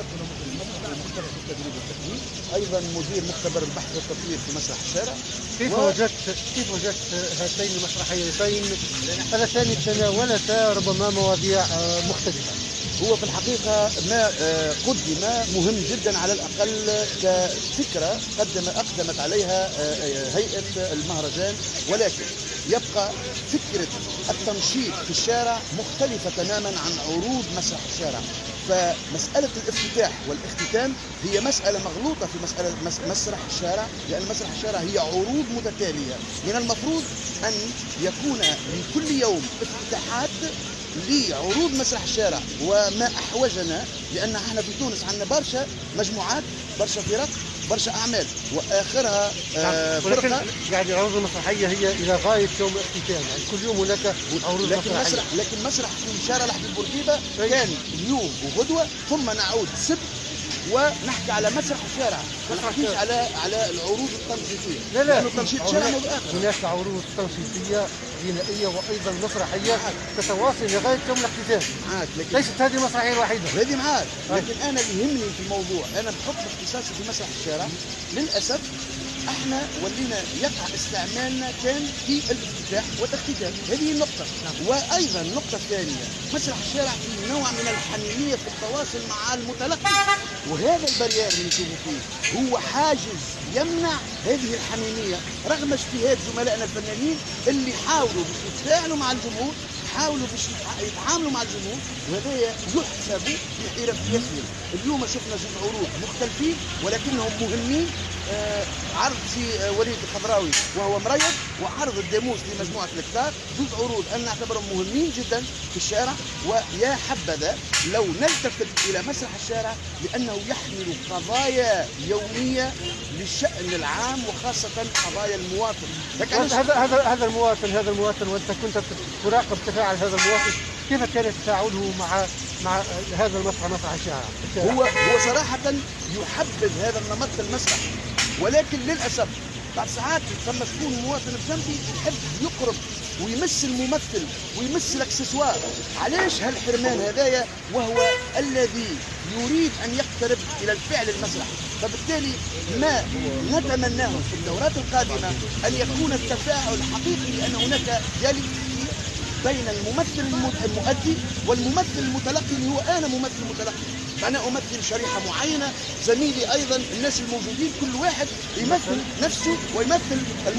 مختبر التدريب والتكوين، ايضا مدير مختبر البحث والتطوير في مسرح الشارع. كيف وجدت هاتين المسرحيتين اللتان تناولتا ربما مواضيع مختلفة؟ هو في الحقيقة ما قدم مهم جدا، على الأقل كفكرة أقدمت عليها هيئة المهرجان، ولكن يبقى فكرة التنشيط في الشارع مختلفة تماما عن عروض مسرح الشارع. فمسألة الافتتاح والاختتام هي مسألة مغلوطة في مسألة مسرح الشارع، لأن مسرح الشارع هي عروض متتالية. من المفروض أن يكون من كل يوم افتتاحات لعروض مسرح الشارع، وما أحوجنا لأن احنا في تونس عندنا برشا مجموعات، برشا فرق، برشا أعمال، وآخرها فرقة. يعني العروض المسرحية هي إلى غاية يوم الاختتام، يعني كل يوم هناك عروض مسرحية. لكن مسرح في شارع الحبيب بورقيبة كان اليوم وغدوة، ثم نعود السبت ونحكي على مسرح الشارع، ما نحكيش على العروض التنشيطية. لا لأنه تنشيط شارع موضوع آخر. هناك عروض تنشيطية غنائية وأيضا مسرحية تتواصل لغاية يوم الاختتام. معاك، ليست هذه المسرحية الوحيدة. هذه معاك، لكن أنا اللي يهمني في الموضوع، أنا بحكم اختصاصي في مسرح الشارع للأسف احنا ولينا يقع استعمالنا كان في الافتتاح والاختتام، هذه النقطة. وايضا النقطة الثانية، مسرح الشارع فيه نوع من الحميمية في التواصل مع المتلقي، وهذا البريار اللي نشوفه فيه هو حاجز يمنع هذه الحميمية، رغم اجتهاد زملائنا الفنانين اللي حاولوا باش يتفاعلوا مع الجمهور، حاولوا باش يتعاملوا مع الجمهور، وهذا يحسب في حرفيتهم. اليوم شفنا زوج عروض مختلفين ولكنهم مهمين، عرض سي وليد الخضراوي وهو مريض، وعرض الداموس لمجموعة الكتار، زوج عروض أنا أعتبرهم مهمين جدا في الشارع. ويا حبذا لو نلتفت إلى مسرح الشارع، لأنه يحمل قضايا يومية للشأن العام، وخاصة قضايا المواطن. هذا المواطن وأنت كنت تراقب تفاعل هذا المواطن، كيف كان تفاعله مع هذا المسرح، مسرح الشارع؟ هو صراحة يحبذ هذا النمط المسرحي، ولكن للأسف بعد ساعات لما تكون مواطن بجنبي يحب يقرب ويمس الممثل ويمس الاكسسوار. علاش هالحرمان هذايا وهو الذي يريد أن يقترب إلى الفعل المسرحي؟ فبالتالي ما نتمناه في الدورات القادمة أن يكون التفاعل حقيقي، لأن هناك ديالكتيك بين الممثل المؤدي والممثل المتلقي، اللي هو أنا ممثل متلقي، فأنا أمثل شريحة معينة، زميلي أيضا، الناس الموجودين كل واحد يمثل نفسه ويمثل المستوى.